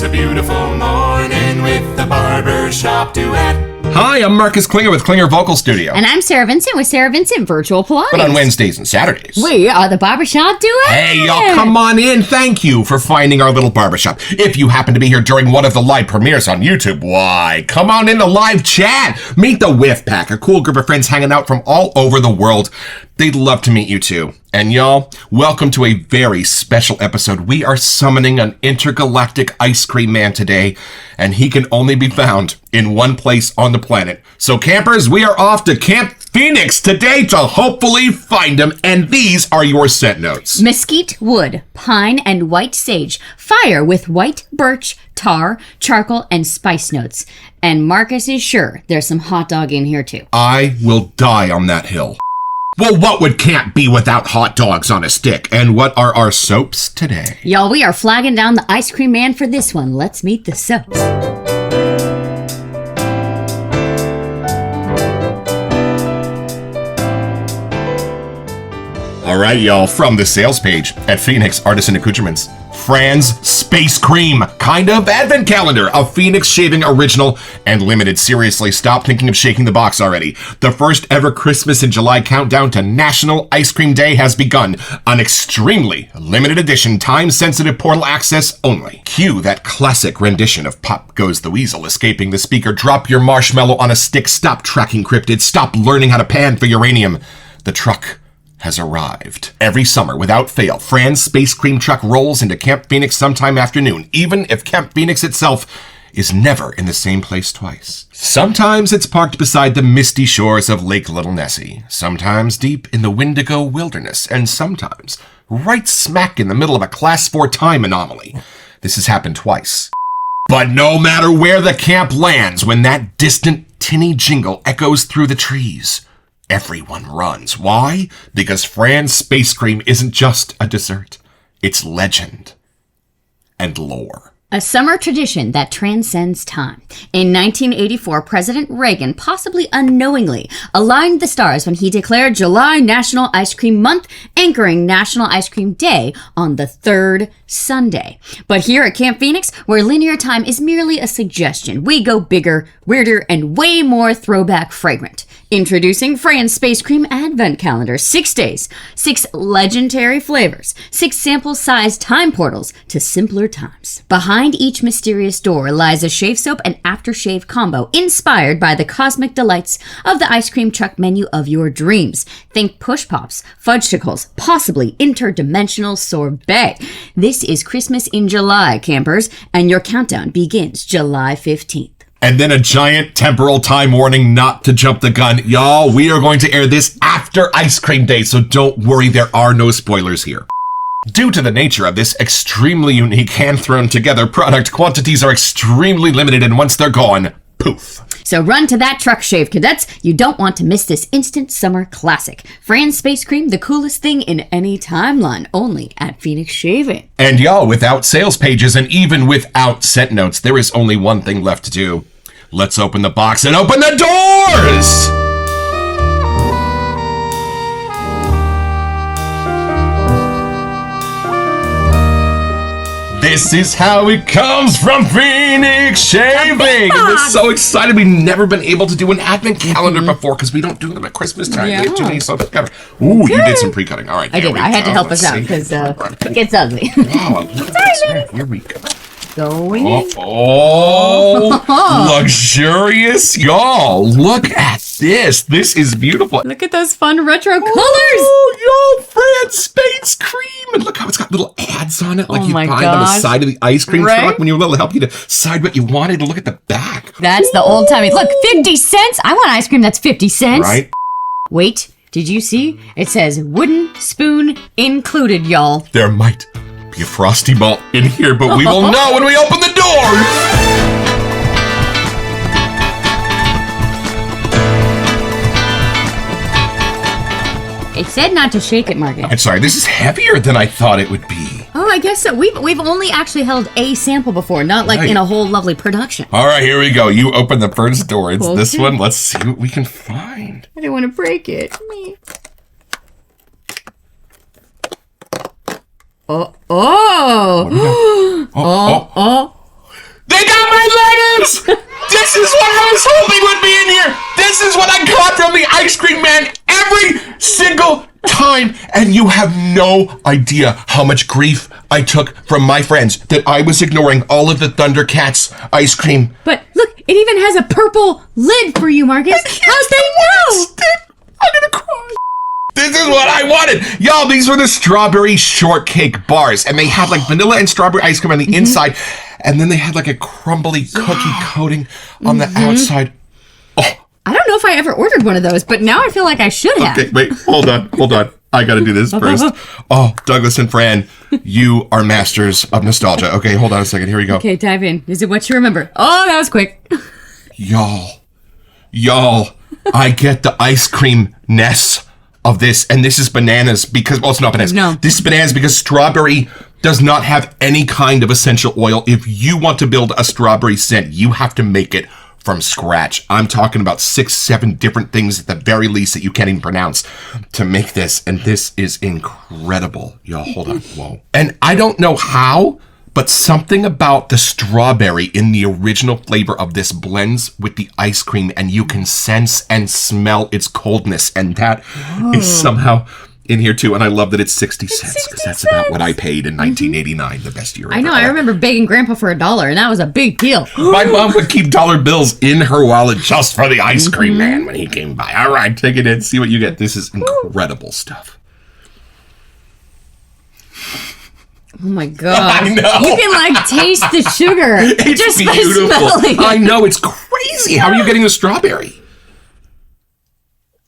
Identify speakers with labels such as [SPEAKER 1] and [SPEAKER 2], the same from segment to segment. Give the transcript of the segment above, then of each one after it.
[SPEAKER 1] a beautiful morning with the Barbershop Duet.
[SPEAKER 2] Hi, I'm Marcus Klinger with Klinger Vocal Studio.
[SPEAKER 3] And I'm Sarah Vincent with Sarah Vincent Virtual Pilates.
[SPEAKER 2] But on Wednesdays and Saturdays.
[SPEAKER 3] We are the Barbershop Duet.
[SPEAKER 2] Hey, y'all, come on in. Thank you for finding our little barbershop. If you happen to be here during one of the live premieres on YouTube, why, come on in the live chat. Meet the Whiff Pack, a cool group of friends hanging out from all over the world. They'd love to meet you too. And y'all, welcome to a very special episode. We are summoning an intergalactic ice cream man today, and he can only be found in one place on the planet. So campers, we are off to Camp Phoenix today to hopefully find him, and these are your scent notes.
[SPEAKER 3] Mesquite wood, pine, and white sage. Fire with white birch, tar, charcoal, and spice notes. And Marcus is sure there's some hot dog in here too.
[SPEAKER 2] I will die on that hill. Well, what would camp be without hot dogs on a stick? And what are our soaps today?
[SPEAKER 3] Y'all, we are flagging down the ice cream man for this one. Let's meet the soaps.
[SPEAKER 2] All right, y'all, from the sales page at Phoenix Artisan Accoutrements, Fran's Space Cream, kind of advent calendar, a Phoenix shaving original and limited. Seriously, stop thinking of shaking the box already. The first ever Christmas in July countdown to National Ice Cream Day has begun. An extremely limited edition, time-sensitive portal access only. Cue that classic rendition of Pop Goes the Weasel escaping the speaker. Drop your marshmallow on a stick. Stop tracking cryptids. Stop learning how to pan for uranium. The truck has arrived. Every summer, without fail, Fran's Space Cream truck rolls into Camp Phoenix sometime afternoon, even if Camp Phoenix itself is never in the same place twice. Sometimes it's parked beside the misty shores of Lake Little Nessie, sometimes deep in the Windigo Wilderness, and sometimes right smack in the middle of a Class 4 time anomaly. This has happened twice. But no matter where the camp lands, when that distant tinny jingle echoes through the trees, everyone runs. Why? Because Fran's Space Cream isn't just a dessert. It's legend and lore.
[SPEAKER 3] A summer tradition that transcends time. In 1984, President Reagan, possibly unknowingly, aligned the stars when he declared July National Ice Cream Month, anchoring National Ice Cream Day on the third Sunday. But here at Camp Phoenix, where linear time is merely a suggestion, we go bigger, weirder, and way more throwback fragrant. Introducing Fran's Space Cream Advent Calendar. 6 days, 6 legendary flavors, 6 sample-sized time portals to simpler times. Behind each mysterious door lies a shave soap and aftershave combo inspired by the cosmic delights of the ice cream truck menu of your dreams. Think push pops, fudgesicles, possibly interdimensional sorbet. This is Christmas in July, campers, and your countdown begins July 15th.
[SPEAKER 2] And then a giant temporal time warning not to jump the gun. Y'all, we are going to air this after Ice Cream Day, so don't worry, there are no spoilers here. Due to the nature of this extremely unique hand-thrown-together product, quantities are extremely limited, and once they're gone, poof.
[SPEAKER 3] So run to that truck shave, cadets. You don't want to miss this instant summer classic. Fran's Space Cream, the coolest thing in any timeline, only at Phoenix Shaving.
[SPEAKER 2] And y'all, without sales pages and even without scent notes, there is only one thing left to do. Let's open the box and open the doors! This is how it comes from Phoenix Shaving! I'm so excited. We've never been able to do an advent calendar before because we don't do them at Christmas time.
[SPEAKER 3] Yeah.
[SPEAKER 2] We have too many soaps together. Ooh, you did some pre-cutting. All right,
[SPEAKER 3] I did. I had to help us out because it gets ugly.
[SPEAKER 2] Oh, sorry, here we go.
[SPEAKER 3] Going in.
[SPEAKER 2] Oh, luxurious. Y'all, look at this. This is beautiful.
[SPEAKER 3] Look at those fun retro colors.
[SPEAKER 2] Oh, yo, Fran's Space Cream. And look how it's got little ads on it, like you find on the side of the ice cream truck when you're little, help you decide what you wanted. Look at the back.
[SPEAKER 3] That's the old timey. Look, 50 cents. I want ice cream that's 50 cents.
[SPEAKER 2] Right?
[SPEAKER 3] Wait, did you see? It says wooden spoon included, y'all.
[SPEAKER 2] There might be a frosty ball in here, but we will know when we open the doors.
[SPEAKER 3] It said not to shake it, Margaret.
[SPEAKER 2] I'm sorry, this is heavier than I thought it would be.
[SPEAKER 3] Oh, I guess so. We've only actually held a sample before, not like in a whole lovely production.
[SPEAKER 2] All right, here we go. You open the first door. It's this one. Let's see what we can find.
[SPEAKER 3] I don't want to break it. Oh.
[SPEAKER 2] They got my letters! This is what I was hoping would be in here! This is what I got from the ice cream man every single time! And you have no idea how much grief I took from my friends that I was ignoring all of the Thundercats ice cream.
[SPEAKER 3] But look, it even has a purple lid for you, Marcus. How'd they know?
[SPEAKER 2] I'm gonna cry. This is what I wanted. Y'all, these were the strawberry shortcake bars. And they had like vanilla and strawberry ice cream on the inside. And then they had like a crumbly cookie coating on the outside. Oh.
[SPEAKER 3] I don't know if I ever ordered one of those, but now I feel like I should have.
[SPEAKER 2] Okay, wait, hold on. I gotta do this first. Oh, Douglas and Fran, you are masters of nostalgia. Okay, hold on a second. Here we go.
[SPEAKER 3] Okay, dive in. Is it what you remember? Oh, that was quick.
[SPEAKER 2] Y'all, I get the ice cream-ness of this, and this is bananas because, well, it's not bananas.
[SPEAKER 3] No.
[SPEAKER 2] This is bananas because strawberry does not have any kind of essential oil. If you want to build a strawberry scent, you have to make it from scratch. I'm talking about 6-7 different things at the very least that you can't even pronounce to make this, and this is incredible. Y'all, hold on. Whoa. And I don't know how, but something about the strawberry in the original flavor of this blends with the ice cream, and you can sense and smell its coldness, and that is somehow in here too. And I love that it's 60 cents because that's about what I paid in 1989, the best year ever.
[SPEAKER 3] I know, I remember begging Grandpa for $1, and that was a big deal.
[SPEAKER 2] My mom would keep dollar bills in her wallet just for the ice cream man when he came by. All right, take it in, see what you get. This is incredible stuff.
[SPEAKER 3] Oh my god!
[SPEAKER 2] I know.
[SPEAKER 3] You can like taste the sugar
[SPEAKER 2] It's
[SPEAKER 3] just
[SPEAKER 2] beautiful.
[SPEAKER 3] by smelling it.
[SPEAKER 2] I know, it's crazy. How are you getting the strawberry?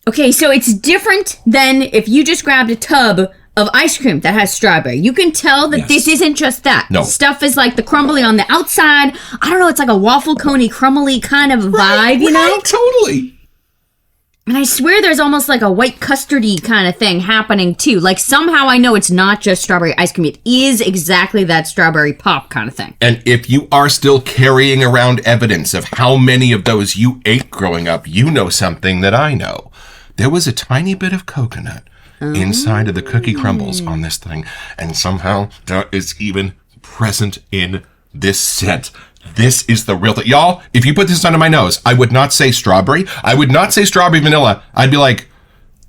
[SPEAKER 3] Okay, so it's different than if you just grabbed a tub of ice cream that has strawberry. You can tell that this isn't just that.
[SPEAKER 2] No.
[SPEAKER 3] Stuff is like the crumbly on the outside. I don't know, it's like a waffle coney crumbly kind of vibe, you know?
[SPEAKER 2] Right, totally.
[SPEAKER 3] And I swear there's almost like a white custardy kind of thing happening too. Like somehow I know it's not just strawberry ice cream. It is exactly that strawberry pop kind of thing.
[SPEAKER 2] And if you are still carrying around evidence of how many of those you ate growing up, you know something that I know. There was a tiny bit of coconut inside of the cookie crumbles on this thing. And somehow that is even present in this set. This is the real thing. Y'all, if you put this under my nose, I would not say strawberry. I would not say strawberry vanilla. I'd be like,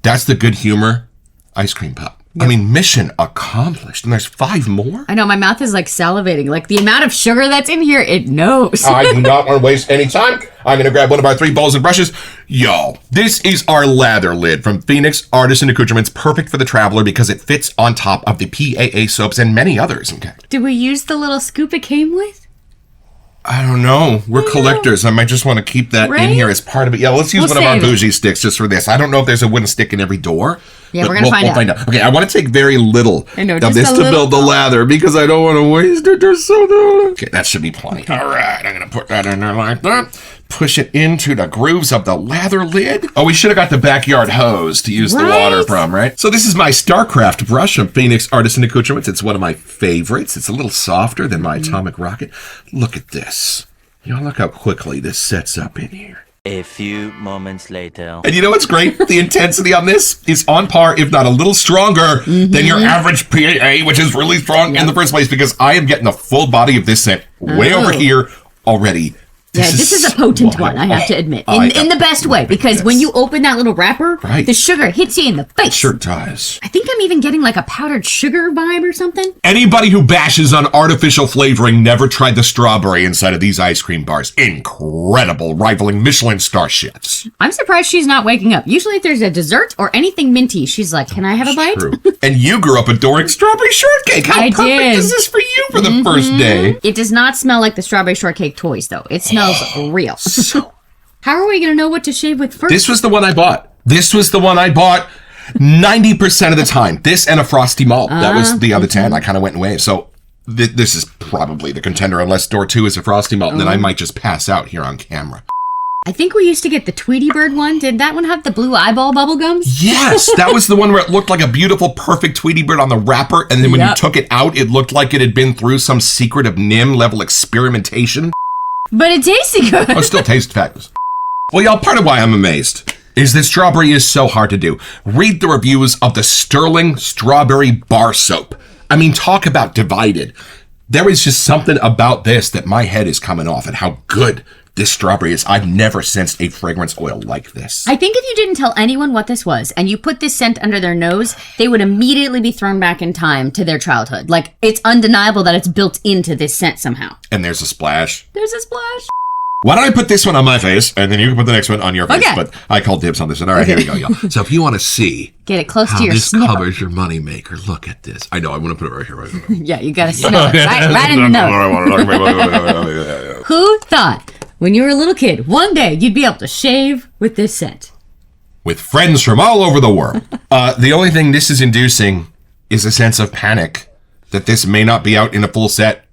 [SPEAKER 2] that's the good humor ice cream pop. Yep. I mean, mission accomplished. And there's 5 more?
[SPEAKER 3] I know, my mouth is like salivating. Like the amount of sugar that's in here, it knows.
[SPEAKER 2] I do not want to waste any time. I'm going to grab one of our 3 bowls and brushes. Y'all, this is our lather lid from Phoenix Artisan Accoutrements. Perfect for the traveler because it fits on top of the PAA soaps and many others. Okay.
[SPEAKER 3] Did we use the little scoop it came with?
[SPEAKER 2] I don't know. We're collectors. I might just want to keep that in here as part of it. Yeah, let's use one of our bougie sticks just for this. I don't know if there's a wooden stick in every door.
[SPEAKER 3] Yeah, we're going to find out.
[SPEAKER 2] Okay, I want to take very little of this to build the
[SPEAKER 3] little
[SPEAKER 2] lather because I don't want to waste it. There's so little. Okay, that should be plenty. All right, I'm going to put that in there like that. Push it into the grooves of the lather lid. Oh, we should have got the backyard hose to use the water from, right? So this is my StarCraft brush from Phoenix Artisan Accoutrements. It's one of my favorites. It's a little softer than my Atomic Rocket. Look at this. Y'all look how quickly this sets up in here.
[SPEAKER 4] A few moments later.
[SPEAKER 2] And you know what's great? The intensity on this is on par, if not a little stronger, than your average PAA, which is really strong in the first place because I am getting the full body of this scent way over here already.
[SPEAKER 3] This is a potent one, I have to admit. In the best way, because when you open that little wrapper, the sugar hits you in the face.
[SPEAKER 2] It sure does.
[SPEAKER 3] I think I'm even getting like a powdered sugar vibe or something.
[SPEAKER 2] Anybody who bashes on artificial flavoring never tried the strawberry inside of these ice cream bars. Incredible, rivaling Michelin star chefs.
[SPEAKER 3] I'm surprised she's not waking up. Usually if there's a dessert or anything minty, she's like, can I have a bite?
[SPEAKER 2] True. And you grew up adoring strawberry shortcake. How perfect is this for you for the first day?
[SPEAKER 3] It does not smell like the strawberry shortcake toys, though. It smells real.
[SPEAKER 2] So,
[SPEAKER 3] how are we going to know what to shave with first?
[SPEAKER 2] This was the one I bought. 90% of the time. This and a frosty malt. That was the other 10. I kind of went in waves. So this is probably the contender unless door 2 is a frosty malt. And then I might just pass out here on camera.
[SPEAKER 3] I think we used to get the Tweety Bird one. Did that one have the blue eyeball bubble gums?
[SPEAKER 2] Yes, that was the one where it looked like a beautiful, perfect Tweety Bird on the wrapper. And then when you took it out, it looked like it had been through some secret of NIM level experimentation.
[SPEAKER 3] But it tasted good.
[SPEAKER 2] Oh, it still tastes fabulous. Well, y'all, part of why I'm amazed is that strawberry is so hard to do. Read the reviews of the Sterling Strawberry Bar Soap. I mean, talk about divided. There is just something about this that my head is coming off, and how good this strawberry is. I've never sensed a fragrance oil like this.
[SPEAKER 3] I think if you didn't tell anyone what this was and you put this scent under their nose, they would immediately be thrown back in time to their childhood. Like, it's undeniable that it's built into this scent somehow.
[SPEAKER 2] And there's a splash.
[SPEAKER 3] There's a splash.
[SPEAKER 2] Why don't I put this one on my face, and then you can put the next one on your face.
[SPEAKER 3] Okay.
[SPEAKER 2] But I called dibs on this one. All right, here we go, y'all. So if you want to see
[SPEAKER 3] Get it close
[SPEAKER 2] how
[SPEAKER 3] to your
[SPEAKER 2] this
[SPEAKER 3] sniffle.
[SPEAKER 2] covers your moneymaker, look at this. I know, I want to put it right here. Right here.
[SPEAKER 3] Yeah, you gotta smell it. Right in the nose. Who thought when you were a little kid, one day you'd be able to shave with this scent?
[SPEAKER 2] With friends from all over the world. The only thing this is inducing is a sense of panic that this may not be out in a full set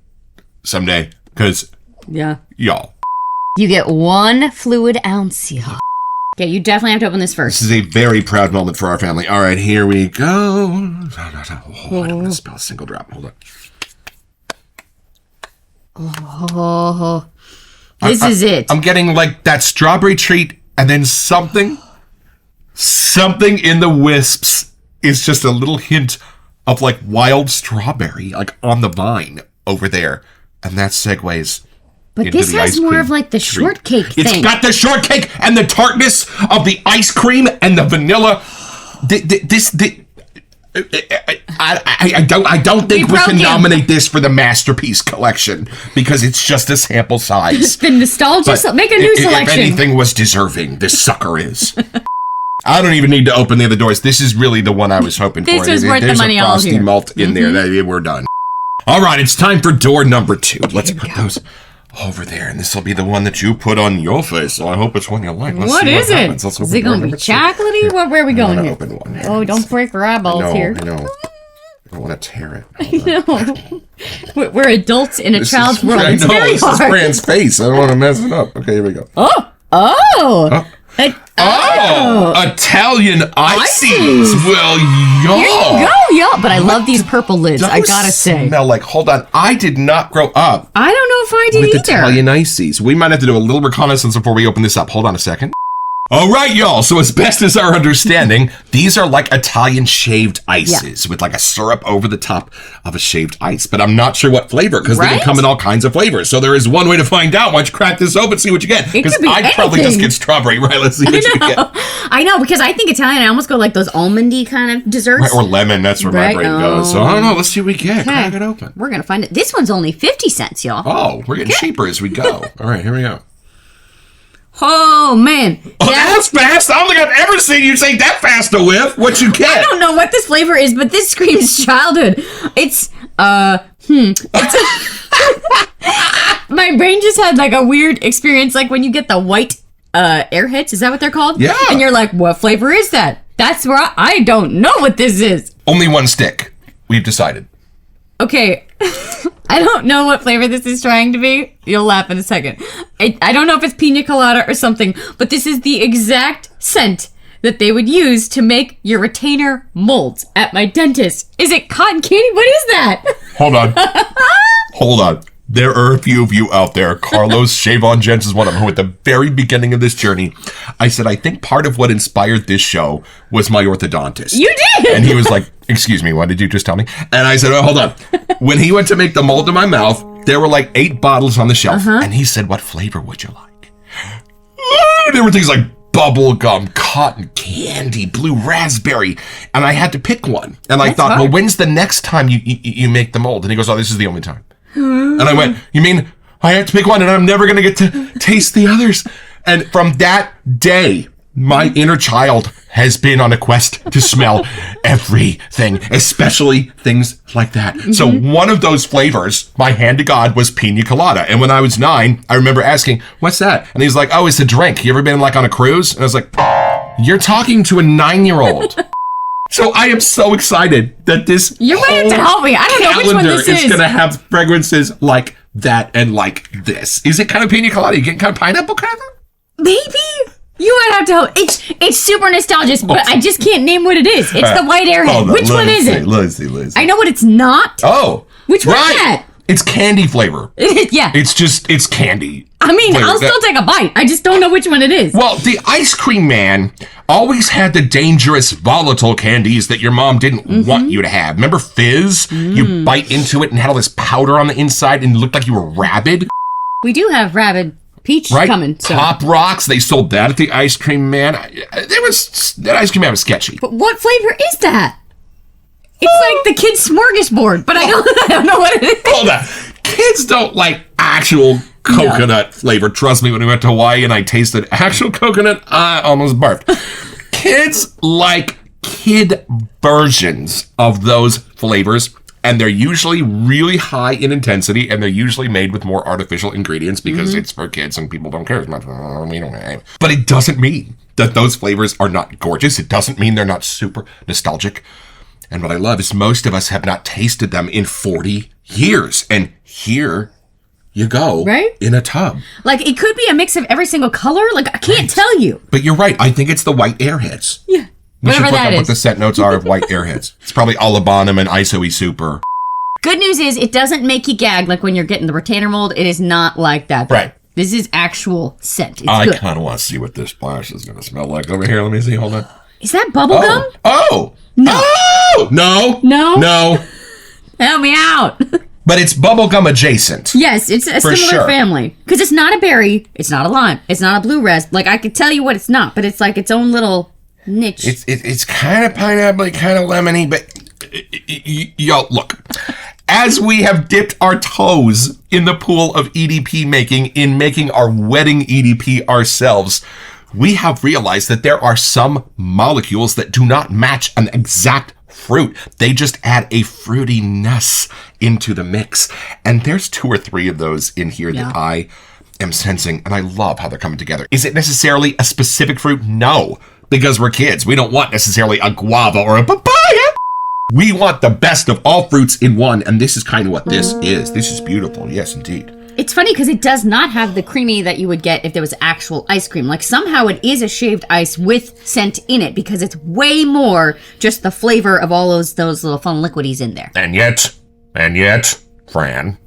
[SPEAKER 2] someday. Because, y'all.
[SPEAKER 3] You get 1 fluid ounce, y'all. Okay, you definitely have to open this first.
[SPEAKER 2] This is a very proud moment for our family. All right, here we go. Oh, I don't want to smell a single drop. Hold on.
[SPEAKER 3] Oh, this is it.
[SPEAKER 2] I'm getting like that strawberry treat, and then something in the wisps is just a little hint of like wild strawberry, like on the vine over there. And that segues.
[SPEAKER 3] But this has more of like the shortcake thing.
[SPEAKER 2] It's got the shortcake and the tartness of the ice cream and the vanilla. I don't think we can nominate this for the masterpiece collection because it's just a sample size.
[SPEAKER 3] The nostalgia. Make a new selection.
[SPEAKER 2] If anything was deserving, this sucker is. I don't even need to open the other doors. This is really the one I was hoping for.
[SPEAKER 3] This was worth the money all here.
[SPEAKER 2] There's a frosty malt in there. We're done. All right, it's time for door number 2. Let's put those over there, and this will be the one that you put on your face. So I hope it's one you like.
[SPEAKER 3] What is it? Is it going to be chocolatey? Where are we going here?
[SPEAKER 2] Open one.
[SPEAKER 3] Oh, don't break your eyeballs here.
[SPEAKER 2] I know. I don't want to tear it.
[SPEAKER 3] I know. We're adults in a child's world. It's very hard.
[SPEAKER 2] This is Fran's face. I don't want to mess it up. Okay, here we go. Italian ices. Well, y'all.
[SPEAKER 3] Here you go, y'all. But I love these purple lids, I gotta say.
[SPEAKER 2] Smell like, hold on. I did not grow up
[SPEAKER 3] I don't know if I did
[SPEAKER 2] with
[SPEAKER 3] either.
[SPEAKER 2] Italian ices. We might have to do a little reconnaissance before we open this up. Hold on a second. All right, y'all. So as best as our understanding, these are like Italian shaved ices with like a syrup over the top of a shaved ice. But I'm not sure what flavor because they can come in all kinds of flavors. So there is one way to find out. Why don't you crack this open, see what you get? Because I'd probably just get strawberry. Right, let's see what you get.
[SPEAKER 3] I know, because I think Italian, I almost go like those almondy kind of desserts.
[SPEAKER 2] Right, or lemon. That's where my brain goes. So I don't know. Let's see what we get. Crack it open.
[SPEAKER 3] We're going to find it. This one's only 50 cents, y'all.
[SPEAKER 2] Oh, we're getting cheaper as we go. All right, here we go.
[SPEAKER 3] Oh, man.
[SPEAKER 2] Oh, that's fast. I don't think I've ever seen you take that fast to whiff. What you get?
[SPEAKER 3] I don't know what this flavor is, but this screams childhood. It's, my brain just had like a weird experience, like when you get the white Airheads. Is that what they're called?
[SPEAKER 2] Yeah.
[SPEAKER 3] And you're like, what flavor is that? That's where I don't know what this is.
[SPEAKER 2] Only one stick. We've decided.
[SPEAKER 3] Okay. I don't know what flavor this is trying to be. You'll laugh in a second. I don't know if it's pina colada or something, but this is the exact scent that they would use to make your retainer molds at my dentist. Is it cotton candy? What is that?
[SPEAKER 2] Hold on. Hold on. There are a few of you out there. Carlos Shavon Jens is one of them who at the very beginning of this journey, I said, I think part of what inspired this show was my orthodontist.
[SPEAKER 3] You did!
[SPEAKER 2] And he was like, excuse me, what did you just tell me? And I said, oh, hold on. When he went to make the mold in my mouth, there were like 8 bottles on the shelf. And he said, what flavor would you like? There were things like bubblegum, cotton candy, blue raspberry. And I had to pick one. And I thought, well, when's the next time you make the mold? And he goes, oh, this is the only time. And I went, you mean I have to pick one and I'm never going to get to taste the others? And from that day, my inner child has been on a quest to smell everything, especially things like that. So one of those flavors, my hand to God, was pina colada. And when I was 9, I remember asking, what's that? And he's like, oh, it's a drink. You ever been like on a cruise? And I was like, you're talking to a 9-year-old. So I am so excited that this
[SPEAKER 3] You might have to help me. I don't know which one this is.
[SPEAKER 2] Going to have fragrances like that and like this. Is it kind of pina colada? You getting kind of pineapple kind of?
[SPEAKER 3] Maybe. You might have to help. It's super nostalgic, but I just can't name what it is. It's the white Airhead. Which one is it?
[SPEAKER 2] Let's see.
[SPEAKER 3] I know what it's not.
[SPEAKER 2] Oh.
[SPEAKER 3] Which one is that?
[SPEAKER 2] It's candy flavor.
[SPEAKER 3] Yeah.
[SPEAKER 2] It's candy.
[SPEAKER 3] I mean,
[SPEAKER 2] flavor.
[SPEAKER 3] I'll still take a bite. I just don't know which one it is.
[SPEAKER 2] Well, the ice cream man always had the dangerous, volatile candies that your mom didn't want you to have. Remember Fizz? You bite into it and had all this powder on the inside and it looked like you were rabid.
[SPEAKER 3] We do have Rabid Peach coming. So.
[SPEAKER 2] Pop Rocks, they sold that at the ice cream man. That ice cream man was sketchy.
[SPEAKER 3] But what flavor is that? It's like the kid's smorgasbord, but I don't know what it is.
[SPEAKER 2] Hold on. Kids don't like actual coconut flavor. Trust me, when we went to Hawaii and I tasted actual coconut, I almost barfed. Kids like kid versions of those flavors, and they're usually really high in intensity, and they're usually made with more artificial ingredients because it's for kids and people don't care as much. We don't know. But it doesn't mean that those flavors are not gorgeous. It doesn't mean they're not super nostalgic. And what I love is most of us have not tasted them in 40 years. And here you go.
[SPEAKER 3] Right?
[SPEAKER 2] In a tub.
[SPEAKER 3] Like, it could be a mix of every single color. Like, I can't tell you.
[SPEAKER 2] But you're right. I think it's the white Airheads.
[SPEAKER 3] Yeah.
[SPEAKER 2] We should
[SPEAKER 3] Whatever
[SPEAKER 2] look
[SPEAKER 3] that
[SPEAKER 2] up
[SPEAKER 3] is.
[SPEAKER 2] what the scent notes are of white Airheads. It's probably Alabonum and Isoe Super.
[SPEAKER 3] Good news is it doesn't make you gag like when you're getting the retainer mold. It is not like that.
[SPEAKER 2] Right.
[SPEAKER 3] This is actual scent. It's
[SPEAKER 2] I
[SPEAKER 3] good.
[SPEAKER 2] kind of want to see what this splash is going to smell like. Over here, let me see. Hold on.
[SPEAKER 3] Is that bubble gum?
[SPEAKER 2] Oh!
[SPEAKER 3] No.
[SPEAKER 2] Oh! No!
[SPEAKER 3] No?
[SPEAKER 2] No!
[SPEAKER 3] Help me out.
[SPEAKER 2] But it's bubblegum adjacent.
[SPEAKER 3] Yes, it's a
[SPEAKER 2] For
[SPEAKER 3] similar
[SPEAKER 2] sure.
[SPEAKER 3] family. Because it's not a berry. It's not a lime. It's not a blue res. Like, I could tell you what it's not, but it's like its own little niche.
[SPEAKER 2] It's kind of pineapple, kind of lemony, but yo, look. As we have dipped our toes in the pool of EDP making in making our wedding EDP ourselves, we have realized that there are some molecules that do not match an exact fruit. They just add a fruitiness into the mix. And there's 2 or 3 of those in here that I am sensing, and I love how they're coming together. Is it necessarily a specific fruit? No, because we're kids. We don't want necessarily a guava or a papaya. We want the best of all fruits in one, and this is kind of what this is. This is beautiful. Yes, indeed.
[SPEAKER 3] It's funny because it does not have the creamy that you would get if there was actual ice cream. Like, somehow it is a shaved ice with scent in it because it's way more just the flavor of all those little fun liquidities in there.
[SPEAKER 2] And yet, Fran,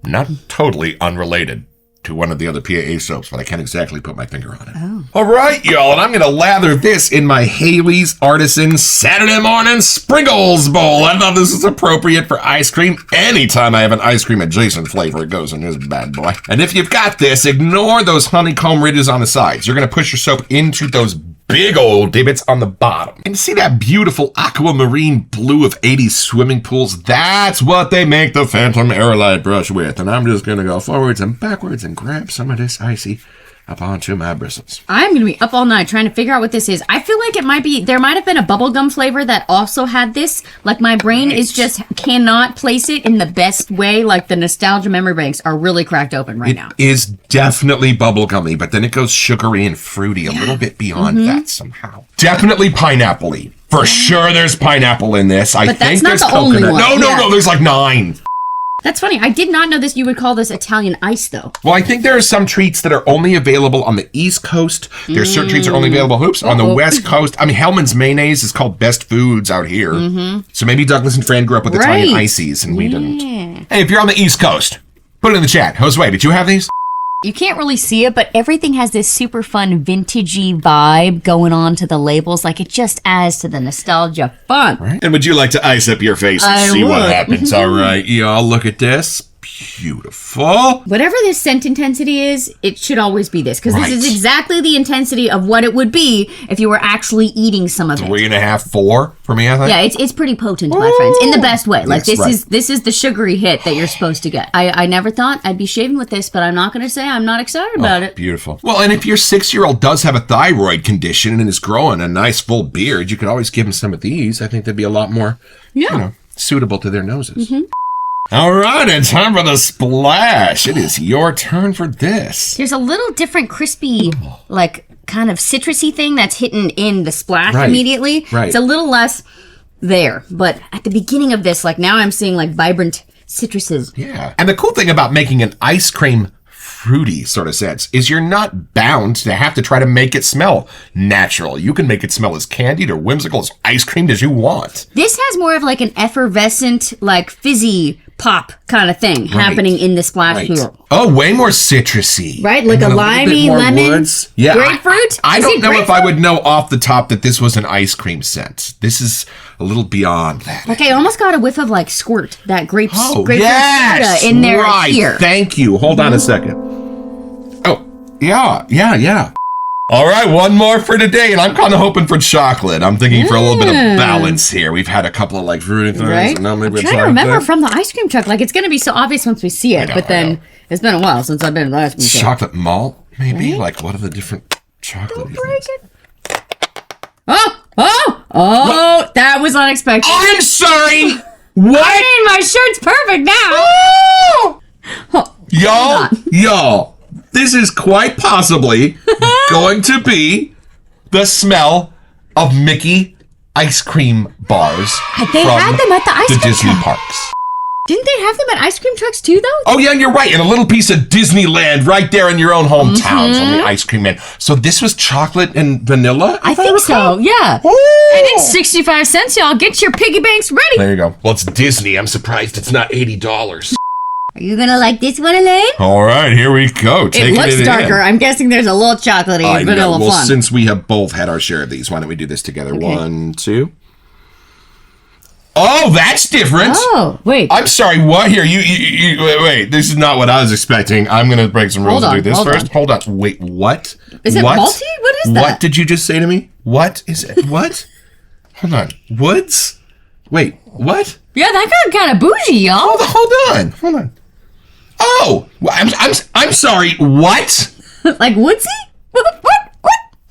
[SPEAKER 2] not totally unrelated to one of the other PAA soaps, but I can't exactly put my finger on it. Oh. All right, y'all, and I'm going to lather this in my Haley's Artisan Saturday Morning Sprinkles Bowl. I thought this was appropriate for ice cream. Anytime I have an ice cream adjacent flavor, it goes in this bad boy. And if you've got this, ignore those honeycomb ridges on the sides. You're going to push your soap into those big old divots on the bottom. And see that beautiful aquamarine blue of 80s swimming pools? That's what they make the Phantom Aerolite brush with. And I'm just going to go forwards and backwards and grab some of this icy up onto my bristles.
[SPEAKER 3] I'm going to be up all night trying to figure out what this is. I feel like there might have been a bubblegum flavor that also had this. Like, my brain is just cannot place it in the best way. Like, the nostalgia memory banks are really cracked open right now.
[SPEAKER 2] It is definitely bubblegummy, but then it goes sugary and fruity a little bit beyond that somehow. Definitely pineapple-y. For sure there's pineapple in this. I
[SPEAKER 3] But
[SPEAKER 2] think
[SPEAKER 3] that's
[SPEAKER 2] there's
[SPEAKER 3] not the only
[SPEAKER 2] coconut.
[SPEAKER 3] one.
[SPEAKER 2] No, there's like 9.
[SPEAKER 3] That's funny. I did not know this. You would call this Italian ice, though.
[SPEAKER 2] Well, I think there are some treats that are only available on the East Coast. There's certain treats that are only available, on the West Coast. I mean, Hellman's Mayonnaise is called Best Foods out here. So maybe Douglas and Fran grew up with Italian ices, and we didn't. Hey, if you're on the East Coast, put it in the chat. Josue, did you have these?
[SPEAKER 3] You can't really see it, but everything has this super fun vintagey vibe going on to the labels. Like, it just adds to the nostalgia fun.
[SPEAKER 2] Right. And would you like to ice up your face and
[SPEAKER 3] I
[SPEAKER 2] see what
[SPEAKER 3] would.
[SPEAKER 2] happens? All right, y'all, look at this. Beautiful.
[SPEAKER 3] Whatever this scent intensity is, it should always be this. Because
[SPEAKER 2] Right.
[SPEAKER 3] this is exactly the intensity of what it would be if you were actually eating some of it.
[SPEAKER 2] 3.5, 4 for me, I think.
[SPEAKER 3] Yeah, it's pretty potent, my friends, in the best way. Like,
[SPEAKER 2] Yes, right.
[SPEAKER 3] this is the sugary hit that you're supposed to get. I never thought I'd be shaving with this, but I'm not going to say I'm not excited about it.
[SPEAKER 2] Beautiful. Well, and if your 6-year-old does have a thyroid condition and is growing a nice full beard, you could always give him some of these. I think they'd be a lot more, suitable to their noses. All right, it's time for the splash. It is your turn for this.
[SPEAKER 3] There's a little different crispy, like, kind of citrusy thing that's hidden in the splash immediately.
[SPEAKER 2] Right.
[SPEAKER 3] It's a little less there, but at the beginning of this, like, now I'm seeing, like, vibrant citruses.
[SPEAKER 2] Yeah. And the cool thing about making an ice cream fruity sort of sense is you're not bound to have to try to make it smell natural. You can make it smell as candied or whimsical, as ice creamed as you want.
[SPEAKER 3] This has more of, like, an effervescent, like, fizzy pop kind of thing happening in the splash pool.
[SPEAKER 2] Oh, way more citrusy.
[SPEAKER 3] Right? Like a limey, lemon,
[SPEAKER 2] woods. Yeah,
[SPEAKER 3] grapefruit?
[SPEAKER 2] I don't know if I
[SPEAKER 3] grapefruit?
[SPEAKER 2] would know off the top that this was an ice cream scent. This is a little beyond that.
[SPEAKER 3] Like I almost got a whiff of like squirt, that grapefruit
[SPEAKER 2] yes!
[SPEAKER 3] soda in there
[SPEAKER 2] right.
[SPEAKER 3] here.
[SPEAKER 2] Thank you. Hold on a second. Oh, yeah. All right, one more for today, and I'm kind of hoping for chocolate. I'm thinking for a little bit of balance here. We've had a couple of like fruity things.
[SPEAKER 3] Right?
[SPEAKER 2] And now maybe
[SPEAKER 3] I'm trying to remember from the ice cream truck. Like it's going to be so obvious once we see it, but then it's been a while since I've been to the ice cream truck.
[SPEAKER 2] Chocolate malt, maybe? Right? Like what are the different chocolate things?
[SPEAKER 3] Oh, that was unexpected.
[SPEAKER 2] I'm sorry. What?
[SPEAKER 3] I mean, my shirt's perfect now.
[SPEAKER 2] Y'all, this is quite possibly going to be the smell of Mickey ice cream bars
[SPEAKER 3] They had them at the ice cream
[SPEAKER 2] Disney
[SPEAKER 3] truck.
[SPEAKER 2] parks.
[SPEAKER 3] Didn't they have them at ice cream trucks too, though?
[SPEAKER 2] Oh, yeah, you're right. And a little piece of Disneyland right there in your own hometown from the ice cream man. So this was chocolate and vanilla?
[SPEAKER 3] I think so, yeah.
[SPEAKER 2] Ooh.
[SPEAKER 3] And it's 65 cents, y'all. Get your piggy banks ready.
[SPEAKER 2] There you go. Well, it's Disney. I'm surprised it's not $80.
[SPEAKER 3] Are you going to like this one, Elaine?
[SPEAKER 2] All right, here we go.
[SPEAKER 3] It looks darker. I'm guessing there's a little chocolatey
[SPEAKER 2] I know.
[SPEAKER 3] vanilla
[SPEAKER 2] Well,
[SPEAKER 3] fun.
[SPEAKER 2] since we have both had our share of these, why don't we do this together?
[SPEAKER 3] Okay.
[SPEAKER 2] 1, 2. Oh, that's different.
[SPEAKER 3] Oh, wait.
[SPEAKER 2] I'm sorry. What here? You wait. This is not what I was expecting. I'm gonna break some rules and do this first. Hold on. Wait. What?
[SPEAKER 3] Is it malty? What is that?
[SPEAKER 2] What did you just say to me? What is it? What? Hold on. Woods? Wait. What?
[SPEAKER 3] Yeah, that got kind of bougie, y'all.
[SPEAKER 2] Hold on. Oh, I'm sorry. What?
[SPEAKER 3] Like woodsy? What?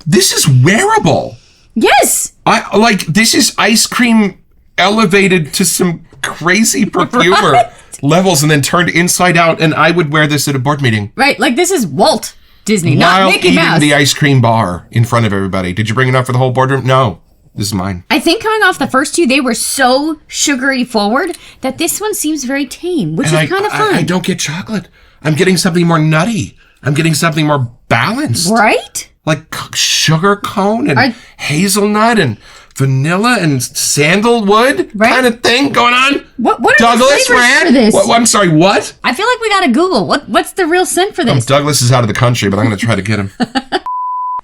[SPEAKER 2] This is wearable.
[SPEAKER 3] Yes.
[SPEAKER 2] I like this is ice cream elevated to some crazy perfumer levels and then turned inside out, and I would wear this at a board meeting.
[SPEAKER 3] Right, like this is Walt Disney,
[SPEAKER 2] While
[SPEAKER 3] not Mickey
[SPEAKER 2] eating
[SPEAKER 3] Mouse.
[SPEAKER 2] the ice cream bar in front of everybody. Did you bring enough for the whole boardroom? No. This is mine.
[SPEAKER 3] I think coming off the first two, they were so sugary forward that this one seems very tame, which is kind of fun.
[SPEAKER 2] I don't get chocolate. I'm getting something more nutty. I'm getting something more balanced.
[SPEAKER 3] Right?
[SPEAKER 2] Like sugar cone and hazelnut and vanilla and sandalwood kind of thing going on.
[SPEAKER 3] What are
[SPEAKER 2] Douglas,
[SPEAKER 3] the flavors
[SPEAKER 2] Fran?
[SPEAKER 3] for this?
[SPEAKER 2] I'm sorry, what?
[SPEAKER 3] I feel like we gotta Google what's the real scent for this.
[SPEAKER 2] Douglas is out of the country, but I'm going to try to get him.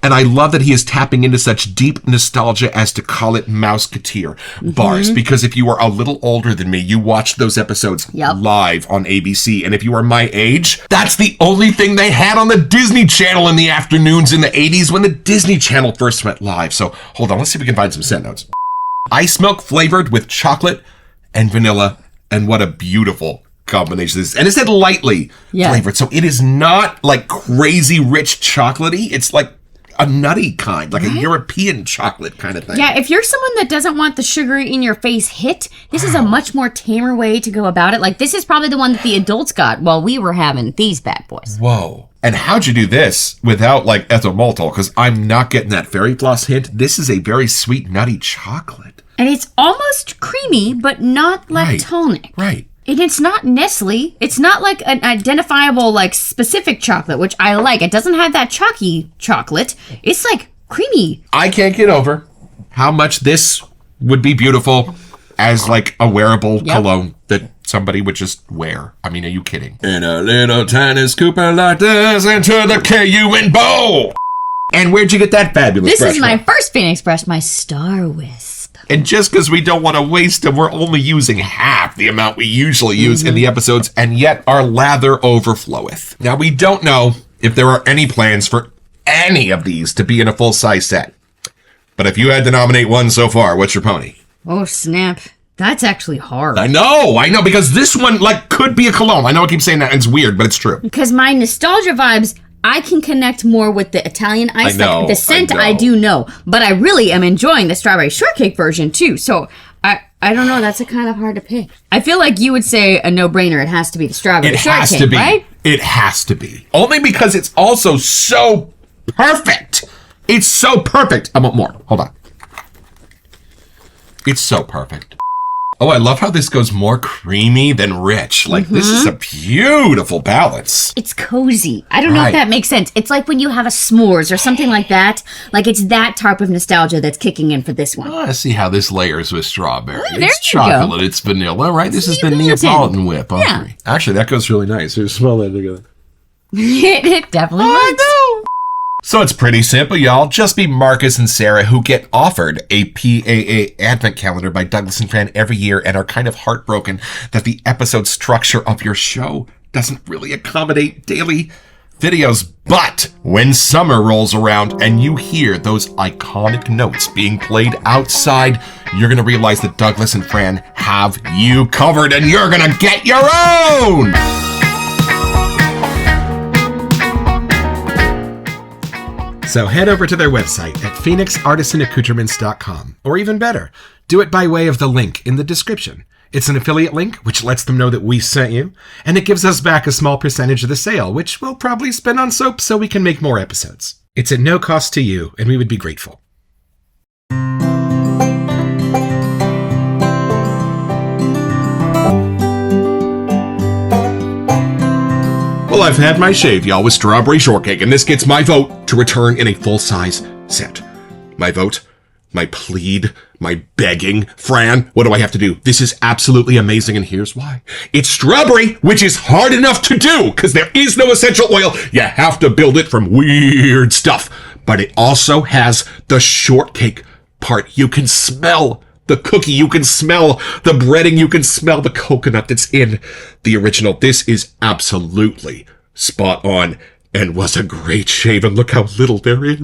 [SPEAKER 2] And I love that he is tapping into such deep nostalgia as to call it Mouseketeer bars. Because if you are a little older than me, you watched those episodes live on ABC. And if you are my age, that's the only thing they had on the Disney Channel in the afternoons in the 80s when the Disney Channel first went live. So hold on, let's see if we can find some scent notes. Ice milk flavored with chocolate and vanilla. And what a beautiful combination this is. And it said lightly flavored. So it is not like crazy rich chocolatey. It's like a nutty kind, like a European chocolate kind of thing.
[SPEAKER 3] Yeah, if you're someone that doesn't want the sugary in your face hit, this is a much more tamer way to go about it. Like, this is probably the one that the adults got while we were having these bad boys.
[SPEAKER 2] Whoa. And how'd you do this without, like, ethyl maltol? Because I'm not getting that fairy floss hint. This is a very sweet, nutty chocolate.
[SPEAKER 3] And it's almost creamy, but not lactonic.
[SPEAKER 2] Right.
[SPEAKER 3] And it's not Nestle. It's not like an identifiable, like, specific chocolate, which I like. It doesn't have that chalky chocolate. It's, like, creamy.
[SPEAKER 2] I can't get over how much this would be beautiful as, like, a wearable cologne that somebody would just wear. I mean, are you kidding? In a little tiny scooper like this into the KUN bowl. And where'd you get that fabulous
[SPEAKER 3] This
[SPEAKER 2] brush
[SPEAKER 3] is my
[SPEAKER 2] from?
[SPEAKER 3] first Phoenix brush, my Star Wisp.
[SPEAKER 2] And just because we don't want to waste them, we're only using half the amount we usually use in the episodes, and yet our lather overfloweth. Now, we don't know if there are any plans for any of these to be in a full-size set. But if you had to nominate one so far, what's your pony?
[SPEAKER 3] Oh, snap. That's actually hard.
[SPEAKER 2] I know, because this one, like, could be a cologne. I know I keep saying that, and it's weird, but it's true.
[SPEAKER 3] Because my nostalgia vibes, I can connect more with the Italian ice. Like the scent I do know. But I really am enjoying the strawberry shortcake version too. So I don't know, that's a kind of hard to pick. I feel like you would say a no-brainer. It has to be the strawberry shortcake,
[SPEAKER 2] has to be.
[SPEAKER 3] Right?
[SPEAKER 2] It has to be. Only because it's also so perfect. It's so perfect. I want more. Hold on. It's so perfect. Oh, I love how this goes more creamy than rich. Like, this is a beautiful balance.
[SPEAKER 3] It's cozy. I don't know if that makes sense. It's like when you have a s'mores or something like that. Like, it's that type of nostalgia that's kicking in for this one.
[SPEAKER 2] I see how this layers with strawberry.
[SPEAKER 3] There
[SPEAKER 2] It's
[SPEAKER 3] you go.
[SPEAKER 2] chocolate, it's vanilla, right? This is the
[SPEAKER 3] Neapolitan.
[SPEAKER 2] Neapolitan whip.
[SPEAKER 3] Yeah.
[SPEAKER 2] Actually, that goes really nice. Here, smell that together.
[SPEAKER 3] It definitely
[SPEAKER 2] I
[SPEAKER 3] works.
[SPEAKER 2] know. So it's pretty simple, y'all. Just be Marcus and Sarah, who get offered a PAA advent calendar by Douglas and Fran every year and are kind of heartbroken that the episode structure of your show doesn't really accommodate daily videos. But when summer rolls around and you hear those iconic notes being played outside, you're going to realize that Douglas and Fran have you covered and you're going to get your own! So head over to their website at phoenixartisanaccoutrements.com, or even better, do it by way of the link in the description. It's an affiliate link, which lets them know that we sent you, and it gives us back a small percentage of the sale, which we'll probably spend on soap so we can make more episodes. It's at no cost to you, and we would be grateful. Well, I've had my shave, y'all, with strawberry shortcake, and this gets my vote to return in a full-size set. My vote, my plead, my begging. Fran, what do I have to do? This is absolutely amazing, and here's why. It's strawberry, which is hard enough to do, because there is no essential oil. You have to build it from weird stuff. But it also has the shortcake part. You can smell the cookie, you can smell the breading, you can smell the coconut that's in the original. This is absolutely spot on and was a great shave, and look how little there is.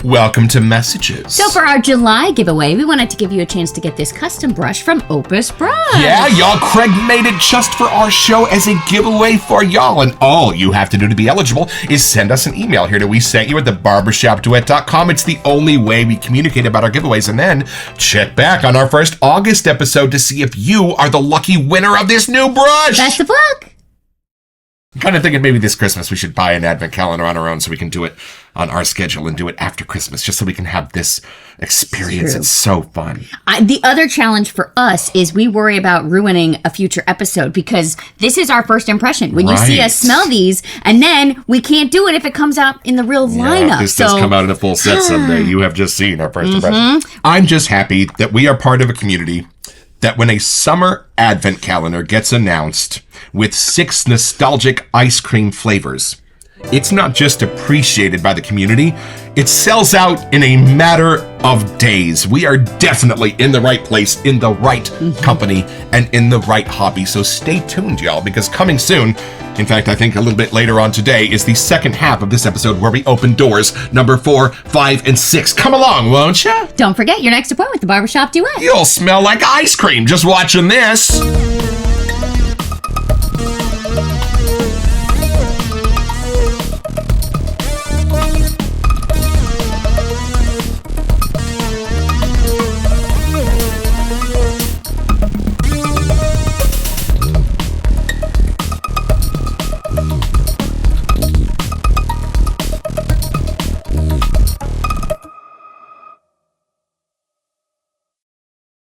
[SPEAKER 2] Welcome to Messages.
[SPEAKER 3] So for our July giveaway, we wanted to give you a chance to get this custom brush from Opus Brush.
[SPEAKER 2] Yeah, y'all, Craig made it just for our show as a giveaway for y'all, and all you have to do to be eligible is send us an email here to WeSentYou at thebarbershopduet.com. It's the only way we communicate about our giveaways, and then check back on our first August episode to see if you are the lucky winner of this new brush.
[SPEAKER 3] Best of luck.
[SPEAKER 2] I'm kind of thinking maybe this Christmas we should buy an advent calendar on our own so we can do it on our schedule and do it after Christmas, just so we can have this experience. It's so fun.
[SPEAKER 3] The other challenge for us is we worry about ruining a future episode because this is our first impression. When you see us smell these, and then we can't do it if it comes out in the real lineup.
[SPEAKER 2] If this does come out in a full set someday, you have just seen our first impression. I'm just happy that we are part of a community that when a summer advent calendar gets announced with 6 nostalgic ice cream flavors, it's not just appreciated by the community, it sells out in a matter of days. We are definitely in the right place, in the right company, and in the right hobby. So stay tuned, y'all, because coming soon, in fact, I think a little bit later on today, is the second half of this episode where we open doors number 4, 5, and 6. Come along, won't ya?
[SPEAKER 3] Don't forget your next appointment with the Barbershop Duet.
[SPEAKER 2] You'll smell like ice cream just watching this.